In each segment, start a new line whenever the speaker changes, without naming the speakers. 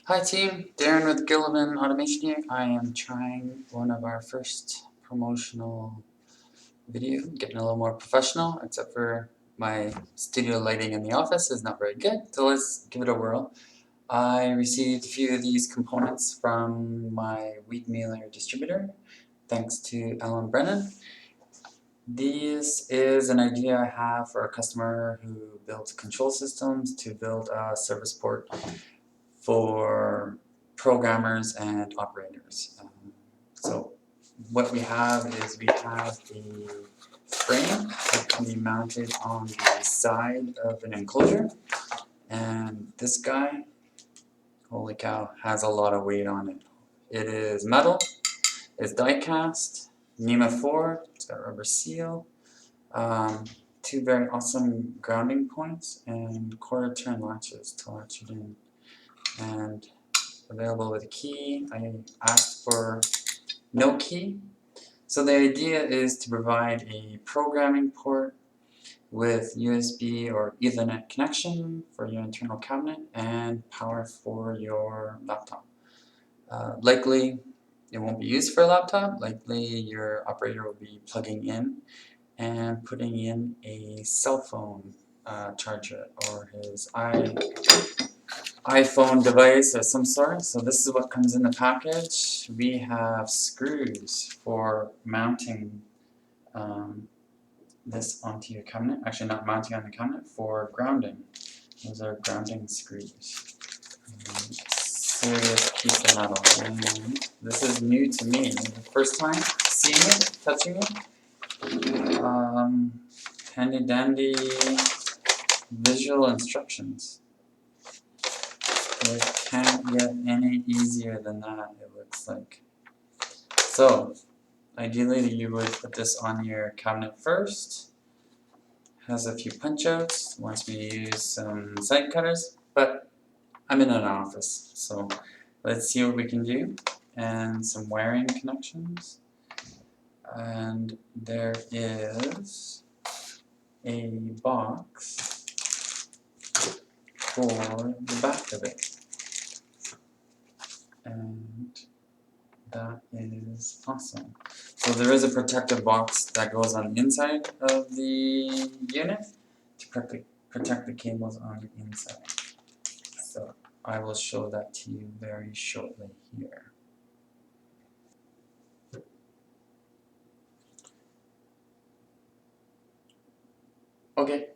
Hi team, Darren with Gillivan Automation here. I am trying one of our first promotional video, getting a little more professional, except for my studio lighting in the office is not very good, so let's give it a whirl. I received a few of these components from my Weidmuller distributor, thanks to Alan Brennan. This is an idea I have for a customer who builds control systems to build a service port for programmers and operators. So what we have is we have a frame that can be mounted on the side of an enclosure, and this guy, holy cow, has a lot of weight on it. It is metal, it's die cast, NEMA 4, it's got a rubber seal, two very awesome grounding points, and quarter turn latches to latch it in. And available with a key. I asked for no key. So the idea is to provide a programming port with USB or Ethernet connection for your internal cabinet and power for your laptop. Likely it won't be used for a laptop. Likely your operator will be plugging in and putting in a cell phone charger or his iPhone device of some sort. So this is what comes in the package. We have screws for mounting this onto your cabinet. Actually, not mounting on the cabinet, for grounding. Those are grounding screws. Serious piece of metal. And this is new to me. The first time seeing it, touching it. Handy dandy visual instructions. It can't get any easier than that, it looks like. So, ideally you would put this on your cabinet first. Has a few punch outs, wants me to use some side cutters, but I'm in an office, so let's see what we can do. And some wiring connections. And there is a box for the back of it. And that is awesome. So there is a protective box that goes on the inside of the unit to protect the cables on the inside. So I will show that to you very shortly here. Okay,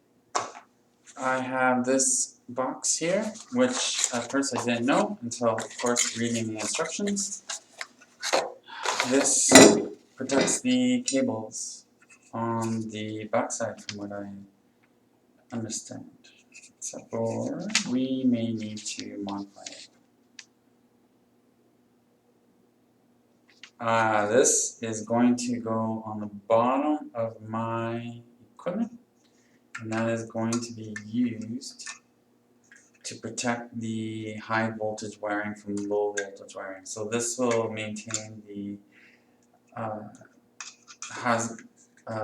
I have this box here, which at first I didn't know until, of course, reading the instructions. This protects the cables on the backside, from what I understand. Except for we may need to modify it. This is going to go on the bottom of my equipment, and that is going to be used to protect the high voltage wiring from low voltage wiring. So this will maintain the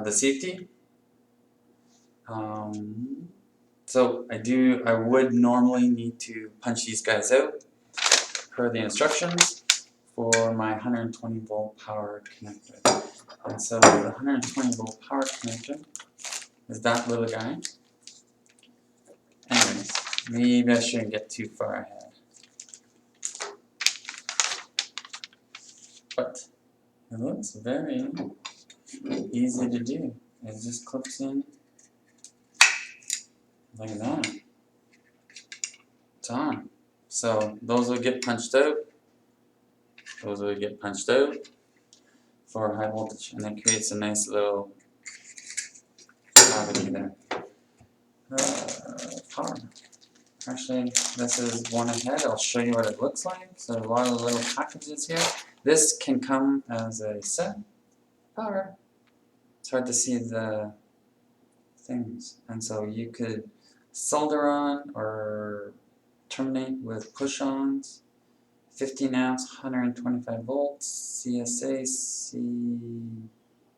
the safety. So I would normally need to punch these guys out per the instructions for my 120 volt power connector. And so the 120 volt power connector is that little guy. Anyways, maybe I shouldn't get too far ahead. But it looks very easy to do. It just clips in like that. It's on. So those will get punched out. Those will get punched out for high voltage, and it creates a nice little cavity there. Power. Actually, this is one ahead. I'll show you what it looks like. So a lot of little packages here. This can come as a set. Power. It's hard to see the things, and so you could solder on or terminate with push-ons. 15 amps, 125 volts, CSA,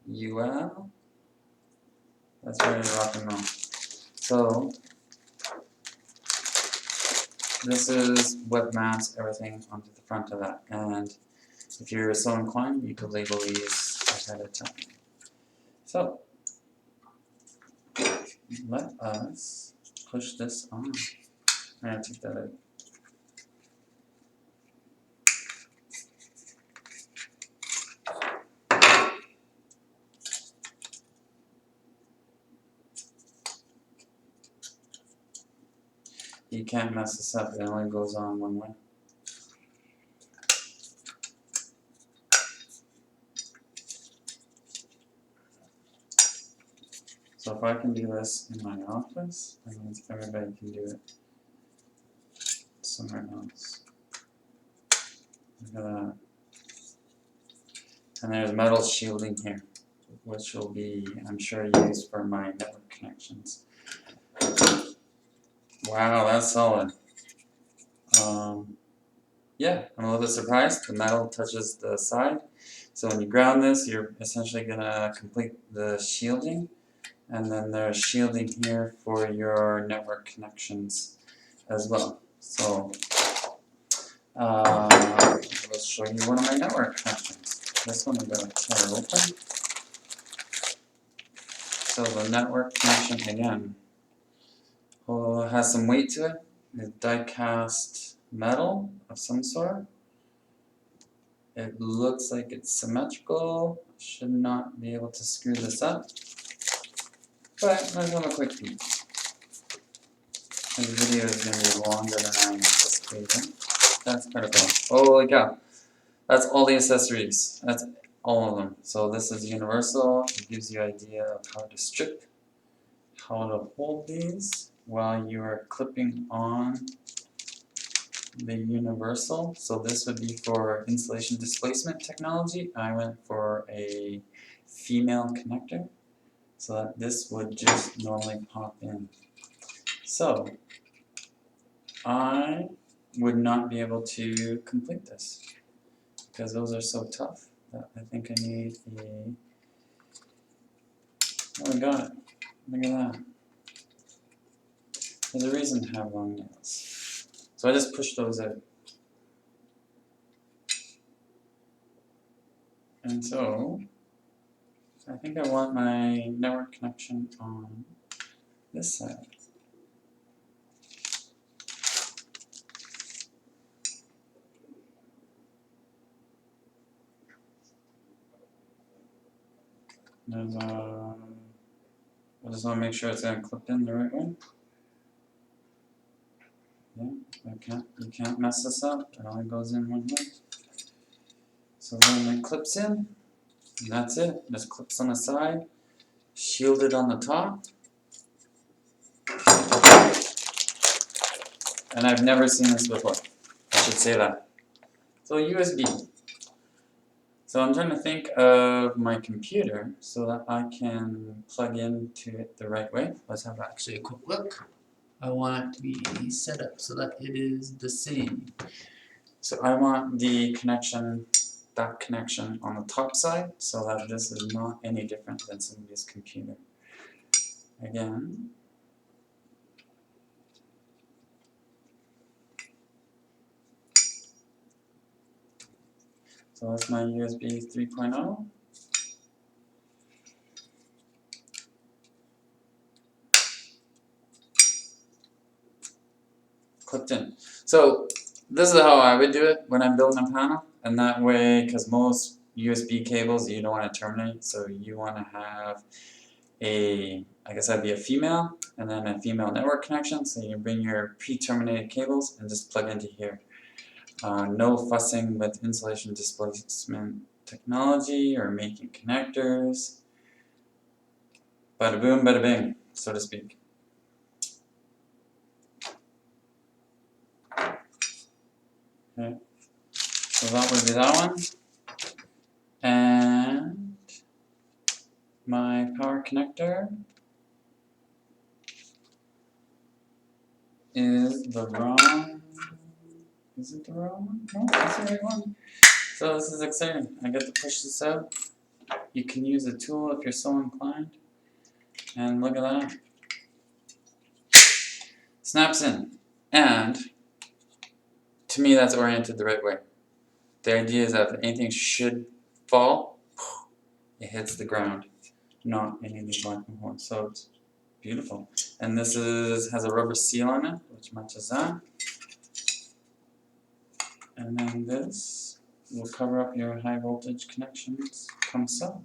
CUL. That's ready to rock and roll. So this is what maps everything onto the front of that. And if you're so inclined, you could label these ahead of time. So let us push this on. I'm going to take that out. You can't mess this up, it only goes on one way. So if I can do this in my office, that means everybody can do it somewhere else. Look at that. And there's metal shielding here, which will be, I'm sure, used for my network connections. Wow, that's solid. Yeah, I'm a little bit surprised. The metal touches the side. So when you ground this, you're essentially going to complete the shielding. And then there's shielding here for your network connections as well. So let's show you one of my network connections. This one I'm going to tear open. So the network connection, again, has some weight to it. It's die-cast metal of some sort. It looks like it's symmetrical. Should not be able to screw this up. But let's have a quick peek. This video is going to be longer than I'm anticipating. That's kind of cool. Holy cow. That's all the accessories. That's all of them. So this is universal. It gives you an idea of how to strip, how to hold these while you are clipping on the universal. So this would be for insulation displacement technology. I went for a female connector so that this would just normally pop in. So I would not be able to complete this because those are so tough that I think I need a... Oh, I got it. Look at that. There's a reason to have long nails. So I just pushed those out. And so I think I want my network connection on this side. There's a... I just want to make sure it's going to clip in the right way. Yeah, you can't mess this up. It only goes in one way. So then it clips in, and that's it. Just clips on the side, shielded on the top. And I've never seen this before. I should say that. So USB. So I'm trying to think of my computer so that I can plug into it the right way. Let's have actually a quick look. I want it to be set up so that it is the same. So I want the connection, that connection on the top side so that this is not any different than somebody's computer. Again, so that's my USB 3.0. Clipped in. So this is how I would do it when I'm building a panel, and that way, because most USB cables you don't want to terminate, so you want to have a, I guess that'd be a female, and then a female network connection, so you bring your pre-terminated cables and just plug into here. No fussing with insulation displacement technology or making connectors. Bada boom, bada bing, so to speak. Okay, so that would be that one. And my power connector is the wrong, is it the wrong one? No, it's the right one. So this is exciting. I get to push this out. You can use a tool if you're so inclined. And look at that. Snaps in. And to me, that's oriented the right way. The idea is that if anything should fall, it hits the ground, not any of these black holes. So it's beautiful. And this has a rubber seal on it, which matches that. And then this will cover up your high voltage connections come so.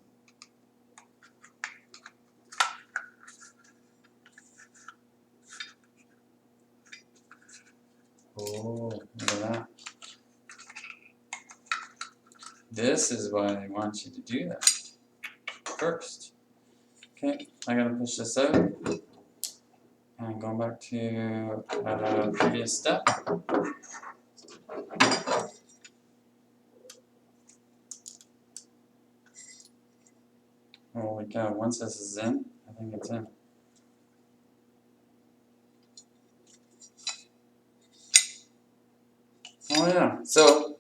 Oh, look at that. This is why I want you to do that first. Okay, I gotta push this out. And going back to a previous step. Holy cow, once this is in, I think it's in. Oh yeah, so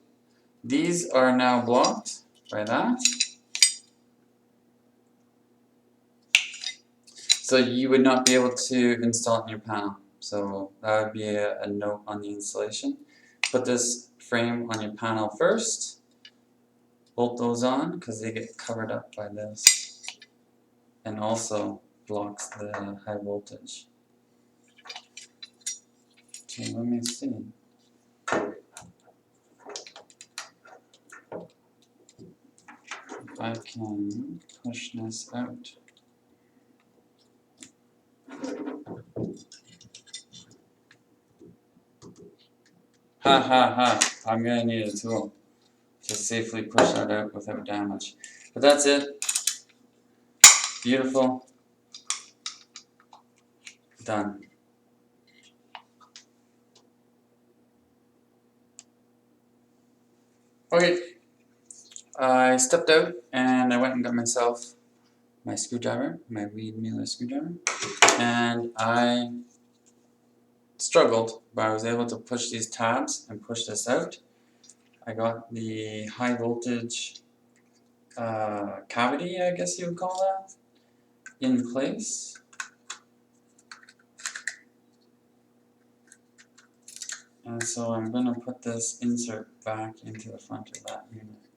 these are now blocked by that. So you would not be able to install it in your panel. So that would be a note on the installation. Put this frame on your panel first. Bolt those on because they get covered up by this. And also blocks the high voltage. Okay, let me see. If I can push this out. Ha ha ha, I'm gonna need a tool to safely push that out without damage. But that's it. Beautiful. Done. Okay, I stepped out and I went and got myself my screwdriver, my Wiedmuller screwdriver, and I struggled, but I was able to push these tabs and push this out. I got the high voltage cavity, I guess you would call that, in place. And so I'm going to put this insert back into the front of that unit.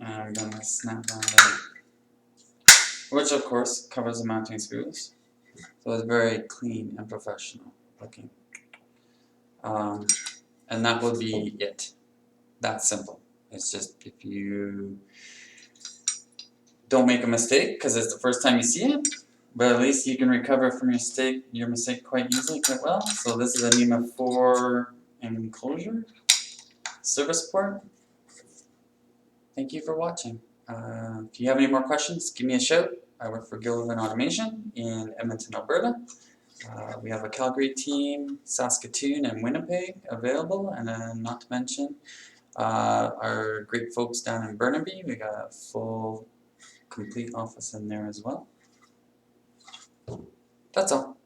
And I'm going to snap that out. Which of course covers the mounting screws. So it's very clean and professional looking. And that will be it. That's simple. It's just if you don't make a mistake because it's the first time you see it, but at least you can recover from your mistake quite easily, quite well. So this is a NEMA 4 enclosure service port. Thank you for watching. If you have any more questions, give me a shout. I work for Gillivan Automation in Edmonton, Alberta. We have a Calgary team, Saskatoon and Winnipeg available, and not to mention our great folks down in Burnaby. We got a full, complete office in there as well. That's all.